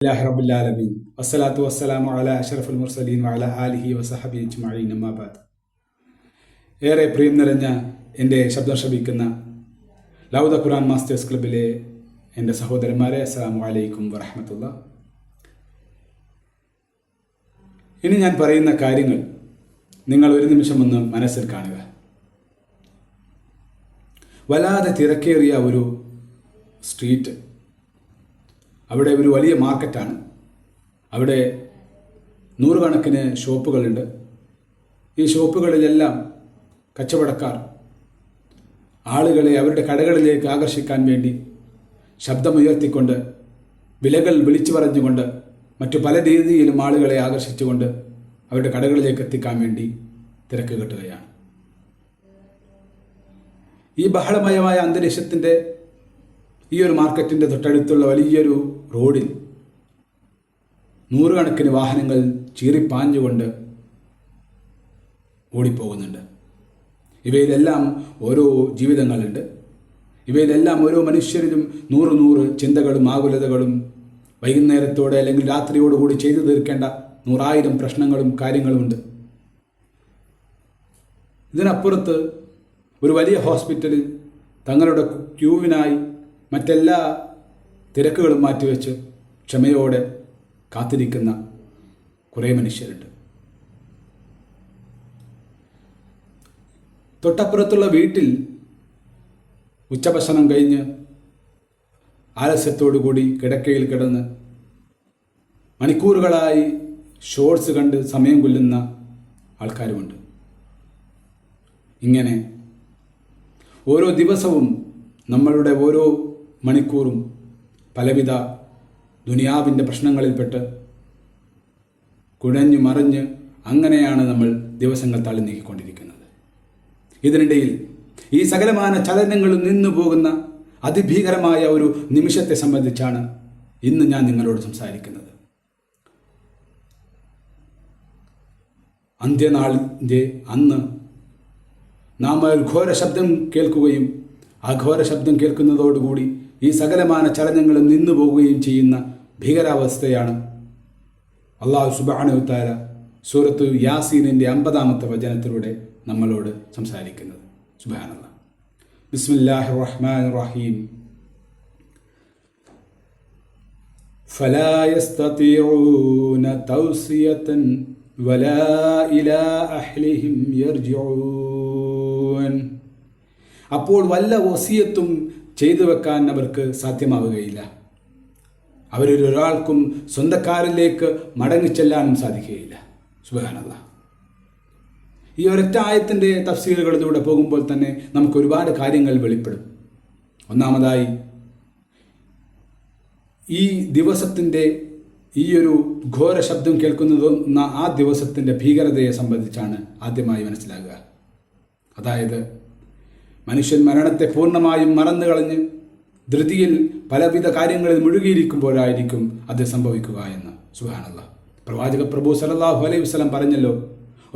റബ്ബിൽ വസ്സലാത്തു വസ്സലാമു അലാ അഷ്റഫുൽ മുർസലീൻ വഅലാ ആലിഹി വസഹബിഹി അജ്മഈൻ അമ്മാ ബഅദ്. ഏറെ പ്രിയം നിറഞ്ഞ എൻ്റെ ശബ്ദം ശ്രവിക്കുന്ന ലൗദ ഖുർആൻ മാസ്റ്റേഴ്സ് ക്ലബ്ബിലെ എൻ്റെ സഹോദരന്മാരെ, അസ്സലാമു അലൈക്കും വറഹ്മത്തുള്ളാഹി. ഇനി ഞാൻ പറയുന്ന കാര്യങ്ങൾ നിങ്ങൾ ഒരു നിമിഷം ഒന്ന് മനസ്സിൽ കാണുക. വല്ലാതെ തിരക്കേറിയ ഒരു സ്ട്രീറ്റ്, അവിടെ ഒരു വലിയ മാർക്കറ്റാണ്. അവിടെ നൂറുകണക്കിന് ഷോപ്പുകളുണ്ട്. ഈ ഷോപ്പുകളിലെല്ലാം കച്ചവടക്കാർ ആളുകളെ അവരുടെ കടകളിലേക്ക് ആകർഷിക്കാൻ വേണ്ടി ശബ്ദമുയർത്തിക്കൊണ്ട്, വിലകൾ വിളിച്ചു പറഞ്ഞുകൊണ്ട്, മറ്റു പല രീതിയിലും ആളുകളെ ആകർഷിച്ചുകൊണ്ട് അവരുടെ കടകളിലേക്ക് എത്തിക്കാൻ വേണ്ടി തിരക്ക് കെട്ടുകയാണ്. ഈ ബഹളമയമായ അന്തരീക്ഷത്തിൻ്റെ ഈ ഒരു മാർക്കറ്റിൻ്റെ തൊട്ടടുത്തുള്ള വലിയൊരു റോഡിൽ നൂറുകണക്കിന് വാഹനങ്ങൾ ചീറിപ്പാഞ്ഞുകൊണ്ട് ഓടിപ്പോകുന്നുണ്ട്. ഇവയിലെല്ലാം ഓരോ ജീവിതങ്ങളുണ്ട്. ഇവയിലെല്ലാം ഓരോ മനുഷ്യരിലും നൂറ് ചിന്തകളും ആകുലതകളും, വൈകുന്നേരത്തോടെ അല്ലെങ്കിൽ രാത്രിയോടുകൂടി ചെയ്തു തീർക്കേണ്ട 100,000 പ്രശ്നങ്ങളും കാര്യങ്ങളുമുണ്ട്. ഇതിനപ്പുറത്ത് ഒരു വലിയ ഹോസ്പിറ്റലിൽ തങ്ങളുടെ ക്യൂവിനായി മറ്റെല്ലാ തിരക്കുകളും മാറ്റിവെച്ച് ക്ഷമയോടെ കാത്തിരിക്കുന്ന കുറേ മനുഷ്യരുണ്ട്. തൊട്ടപ്പുറത്തുള്ള വീട്ടിൽ ഉച്ചഭക്ഷണം കഴിഞ്ഞ് ആലസ്യത്തോടുകൂടി കിടക്കയിൽ കിടന്ന് മണിക്കൂറുകളായി ഷോർട്സ് കണ്ട് സമയം കൊല്ലുന്ന ആൾക്കാരുമുണ്ട്. ഇങ്ങനെ ഓരോ ദിവസവും നമ്മളുടെ ഓരോ മണിക്കൂറും പലവിധ ദുനിയാവിൻ്റെ പ്രശ്നങ്ങളിൽപ്പെട്ട് കുഴഞ്ഞു മറിഞ്ഞ് അങ്ങനെയാണ് നമ്മൾ ദിവസങ്ങൾ തള്ളി നീക്കിക്കൊണ്ടിരിക്കുന്നത്. ഇതിനിടയിൽ ഈ സകലമാന ചലനങ്ങളും നിന്നു പോകുന്ന അതിഭീകരമായ ഒരു നിമിഷത്തെ സംബന്ധിച്ചാണ് ഇന്ന് ഞാൻ നിങ്ങളോട് സംസാരിക്കുന്നത്. അന്ത്യനാളിൻ്റെ അന്ന് നാം ഘോര ശബ്ദം കേൾക്കുകയും ആ ഘോര ശബ്ദം കേൾക്കുന്നതോടുകൂടി ഈ സകലമാന ചലനങ്ങളും നിന്നു പോവുകയും ചെയ്യുന്ന ഭീകരാവസ്ഥയാണ് അല്ലാഹു സുബ്ഹാനഹു തആല സൂറത്തു യാസീനിൻ്റെ 50-ാമത്തെ വചനത്തിലൂടെ നമ്മളോട് സംസാരിക്കുന്നത്. സുബ്ഹാനല്ലാഹ്. ബിസ്മില്ലാഹിർ റഹ്മാനിർ റഹീം. ഫലാ യസ്തതിഊന തൗസിയതൻ വലാ ഇലാ അഹ്ലിഹിം യർജിഊൻ. അപ്പോൾ വല്ല വസിയത്തും ചെയ്തു വെക്കാൻ അവർക്ക് സാധ്യമാവുകയില്ല. അവരൊരാൾക്കും സ്വന്തക്കാരിലേക്ക് മടങ്ങിച്ചെല്ലാനും സാധിക്കുകയില്ല. സുബ്ഹാനല്ലാഹ്. ഈ ഒരൊറ്റ ആയത്തിൻ്റെ തഫ്സീറുകളിലൂടെ പോകുമ്പോൾ തന്നെ നമുക്ക് ഒരുപാട് കാര്യങ്ങൾ വെളിപ്പെടും. ഒന്നാമതായി, ഈ ദിവസത്തിൻ്റെ ഈ ഒരു ഘോര ശബ്ദം കേൾക്കുന്ന ആ ദിവസത്തിൻ്റെ ഭീകരതയെ സംബന്ധിച്ചാണ് ആദ്യമായി മനസ്സിലാക്കുക. അതായത്, മനുഷ്യൻ മരണത്തെ പൂർണ്ണമായും മറന്നു കളഞ്ഞ് ധൃതിയിൽ പലവിധ കാര്യങ്ങളിൽ മുഴുകിയിരിക്കുമ്പോഴായിരിക്കും അത് സംഭവിക്കുക എന്ന്. സുബ്ഹാനല്ലാഹ്. പ്രവാചക പ്രഭു സല്ലല്ലാഹു അലൈഹി വസല്ലം പറഞ്ഞല്ലോ,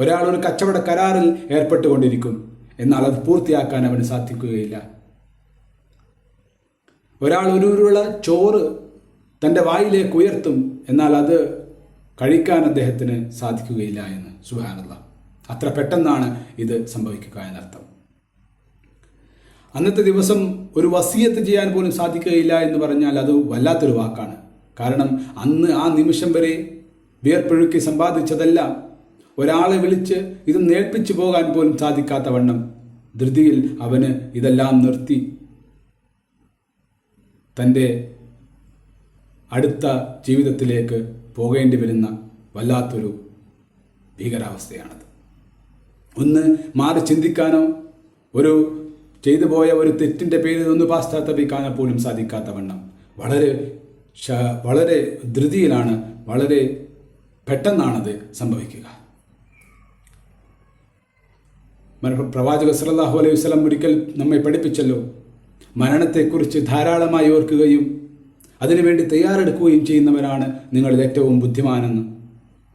ഒരാൾ ഒരു കച്ചവട കരാറിൽ ഏർപ്പെട്ടുകൊണ്ടിരിക്കും, എന്നാൽ അത് പൂർത്തിയാക്കാൻ അവന് സാധിക്കുകയില്ല. ഒരാൾ ഒരു ഉരുള ചോറ് തൻ്റെ വായിലേക്ക് ഉയർത്തും, എന്നാൽ അത് കഴിക്കാൻ അദ്ദേഹത്തിന് സാധിക്കുകയില്ല എന്ന്. സുബ്ഹാനല്ലാഹ്. അത്ര പെട്ടെന്നാണ് ഇത് സംഭവിക്കുക എന്നർത്ഥം. അന്നത്തെ ദിവസം ഒരു വസിയത്ത് ചെയ്യാൻ പോലും സാധിക്കുകയില്ല എന്ന് പറഞ്ഞാൽ അത് വല്ലാത്തൊരു വാക്കാണ്. കാരണം അന്ന് ആ നിമിഷം വരെ വിയർപ്പൊഴുക്കി സമ്പാദിച്ചതെല്ലാം ഒരാളെ വിളിച്ച് ഇത് നേൽപ്പിച്ചു പോകാൻ പോലും സാധിക്കാത്ത വണ്ണം ധൃതിയിൽ അവന് ഇതെല്ലാം നിർത്തി തൻ്റെ അടുത്ത ജീവിതത്തിലേക്ക് പോകേണ്ടി വരുന്ന വല്ലാത്തൊരു ഭീകരാവസ്ഥയാണത്. ഒന്ന് മാറി ചിന്തിക്കാനോ ഒരു ചെയ്തു പോയ ഒരു തെറ്റിൻ്റെ പേരിൽ ഒന്ന് പാശ്ചാത്തപിക്കാനോ പോലും സാധിക്കാത്ത വണ്ണം വളരെ ധൃതിയിലാണ്, വളരെ പെട്ടെന്നാണത് സംഭവിക്കുക. പ്രവാചക സല്ലല്ലാഹു അലൈഹി വസല്ലം ഒരിക്കൽ നമ്മെ പഠിപ്പിച്ചല്ലോ, മരണത്തെക്കുറിച്ച് ധാരാളമായി ഓർക്കുകയും അതിനുവേണ്ടി തയ്യാറെടുക്കുകയും ചെയ്യുന്നവരാണ് നിങ്ങളിൽ ഏറ്റവും ബുദ്ധിമാനെന്ന്.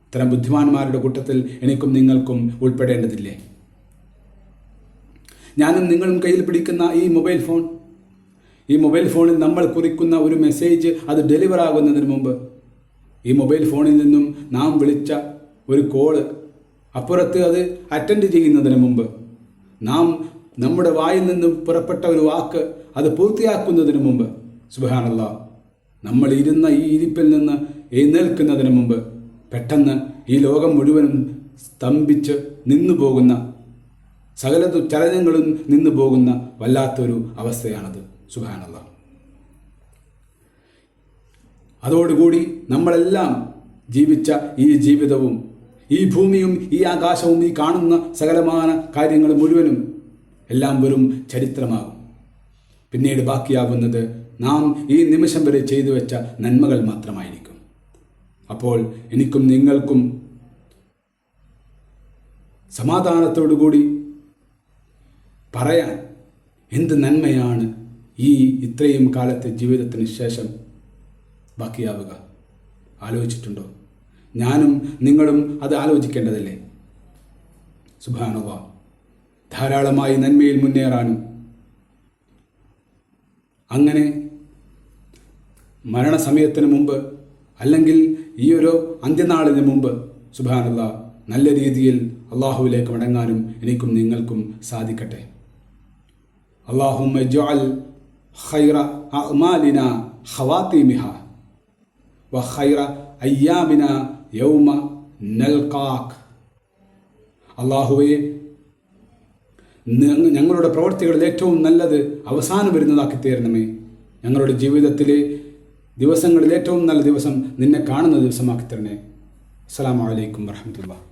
ഇത്തരം ബുദ്ധിമാന്മാരുടെ കൂട്ടത്തിൽ എനിക്കും നിങ്ങൾക്കും ഉൾപ്പെടേണ്ടതില്ലേ? ഞാനും നിങ്ങളും കയ്യിൽ പിടിക്കുന്ന ഈ മൊബൈൽ ഫോൺ, ഈ മൊബൈൽ ഫോണിൽ നമ്മൾ കുറിക്കുന്ന ഒരു മെസ്സേജ് അത് ഡെലിവർ ആകുന്നതിന് മുമ്പ് ഈ മൊബൈൽ ഫോണിൽ നിന്നും നാം വിളിച്ച ഒരു കോള് അപ്പുറത്ത് അത് അറ്റൻഡ് ചെയ്യുന്നതിന് മുമ്പ്, നാം നമ്മുടെ വായിൽ നിന്നും പുറപ്പെട്ട ഒരു വാക്ക് അത് പൂർത്തിയാക്കുന്നതിന് മുമ്പ്, സുബ്ഹാനല്ലാഹ്, നമ്മൾ ഇരുന്ന ഈ ഇരിപ്പിൽ നിന്ന് എഴുന്നേൽക്കുന്നതിന് മുമ്പ് പെട്ടെന്ന് ഈ ലോകം മുഴുവനും സ്തംഭിച്ച് നിന്നു പോകുന്ന, സകല ചലനങ്ങളും നിന്നു പോകുന്ന വല്ലാത്തൊരു അവസ്ഥയാണത്. സുബ്ഹാനല്ലാഹ്. അതോടുകൂടി നമ്മളെല്ലാം ജീവിച്ച ഈ ജീവിതവും ഈ ഭൂമിയും ഈ ആകാശവും ഈ കാണുന്ന സകലമായ കാര്യങ്ങൾ മുഴുവനും എല്ലാം വെറും ചരിത്രമാകും. പിന്നീട് ബാക്കിയാകുന്നത് നാം ഈ നിമിഷം വരെ ചെയ്തു വെച്ച നന്മകൾ മാത്രമായിരിക്കും. അപ്പോൾ എനിക്കും നിങ്ങൾക്കും സമാധാനത്തോടുകൂടി പറയാൻ എന്ത് നന്മയാണ് ഈ ഇത്രയും കാലത്തെ ജീവിതത്തിന് ശേഷം ബാക്കിയാവുക? ആലോചിച്ചിട്ടുണ്ടോ? ഞാനും നിങ്ങളും അത് ആലോചിക്കേണ്ടതല്ലേ? സുബ്ഹാനല്ലാഹ്. ധാരാളമായി നന്മയിൽ മുന്നേറാനും അങ്ങനെ മരണസമയത്തിന് മുമ്പ് അല്ലെങ്കിൽ ഈ ഒരു അന്ത്യനാളിന് മുമ്പ് സുബ്ഹാനല്ലാഹ് നല്ല രീതിയിൽ അള്ളാഹുവിലേക്ക് മടങ്ങാനും എനിക്കും നിങ്ങൾക്കും സാധിക്കട്ടെ. അല്ലാഹുമ്മ ഇജ്അൽ ഖൈറ അഅ്മാലിനാ ഖവാതിമിഹാ വ ഖൈറ അയ്യാമിനാ യൗമ നൽഖാക്. അല്ലാഹുവേ, ഞങ്ങളുടെ പ്രവൃത്തികളിൽ ഏറ്റവും നല്ലത് അവസാനം വരുന്നതാക്കി തീരണമേ. ഞങ്ങളുടെ ജീവിതത്തിലെ ദിവസങ്ങളിൽ ഏറ്റവും നല്ല ദിവസം നിന്നെ കാണുന്ന ദിവസമാക്കി തരണേ. അസ്സലാമു അലൈക്കും വറഹ്മത്തുള്ളാഹി.